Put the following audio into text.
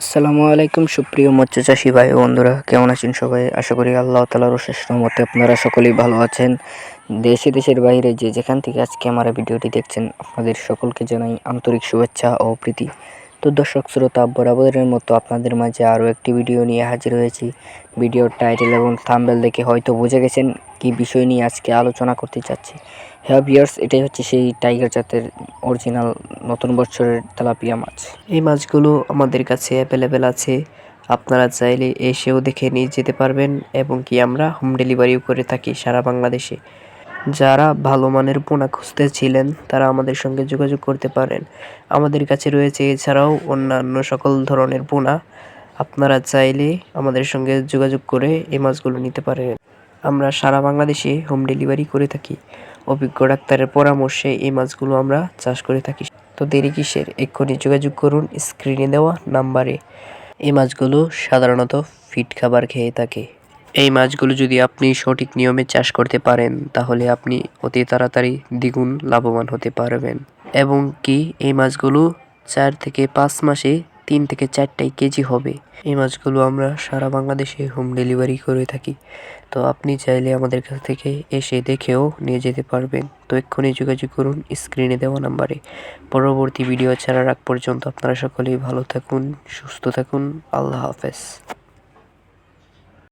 আসসালামু আলাইকুম সুপ্রিয় মৎস্য চাষী ভাই ও বন্ধুরা, কেমন আছেন সবাই? আশা করি আল্লাহ তাআলার অশেষ রহমতে আপনারা সকলেই ভালো আছেন। দেশে দেশের বাইরে যে যেখান থেকে আজকে আমার এই ভিডিওটি দেখছেন, আপনাদের সকলকে জানাই আন্তরিক শুভেচ্ছা ও প্রীতি। তো দর্শক শ্রোতা, বরাবরের মতো আপনাদের মাঝে আরও একটি ভিডিও নিয়ে হাজির হয়েছি। ভিডিওর টাইটেল এবং থাম্বনেল দেখে হয়তো বুঝে গেছেন কী বিষয় নিয়ে আজকে আলোচনা করতে চাচ্ছি। হ্যাঁ ভিউয়ার্স, এটাই হচ্ছে সেই টাইগার জাতের অরিজিনাল নতুন বছরের তেলাপিয়া মাছ। এই মাছগুলো আমাদের কাছে অ্যাভেলেবেল আছে, আপনারা চাইলে এসেও দেখে নিয়ে যেতে পারবেন এবং কি আমরা হোম ডেলিভারিও করে থাকি সারা বাংলাদেশে। যারা ভালো মানের পোনা খুঁজতেছিলেন তারা আমাদের সঙ্গে যোগাযোগ করতে পারেন। আমাদের কাছে রয়েছে এছাড়াও অন্যান্য সকল ধরনের পোনা, আপনারা চাইলে আমাদের সঙ্গে যোগাযোগ করে এই মাছগুলো নিতে পারেন। আমরা সারা বাংলাদেশে হোম ডেলিভারি করে থাকি। অভিজ্ঞ ডাক্তারের পরামর্শে এই মাছগুলো আমরা চাষ করে থাকি। তো দেরি কিসের, এক্ষুনি যোগাযোগ করুন স্ক্রিনে দেওয়া নাম্বারে। এই মাছগুলো সাধারণত ফিড খাবার খেয়ে থাকে। এই মাছগুলো যদি আপনি সঠিক নিয়মে চাষ করতে পারেন তাহলে আপনি অতি তাড়াতাড়ি দ্বিগুণ লাভবান হতে পারবেন। এবং কি এই মাছগুলো 4 থেকে 5 মাসে 3 থেকে 4টাই কেজি হবে। এই মাছগুলো আমরা সারা বাংলাদেশে হোম ডেলিভারি করে থাকি। তো আপনি চাইলে আমাদের কাছ থেকে এসে দেখেও নিয়ে যেতে পারবেন। তো এক্ষুনি যোগাযোগ করুন স্ক্রিনে দেওয়া নাম্বারে। পরবর্তী ভিডিও ছাড়ার আগ পর্যন্ত আপনারা সকলেই ভালো থাকুন, সুস্থ থাকুন। আল্লাহ হাফেজ।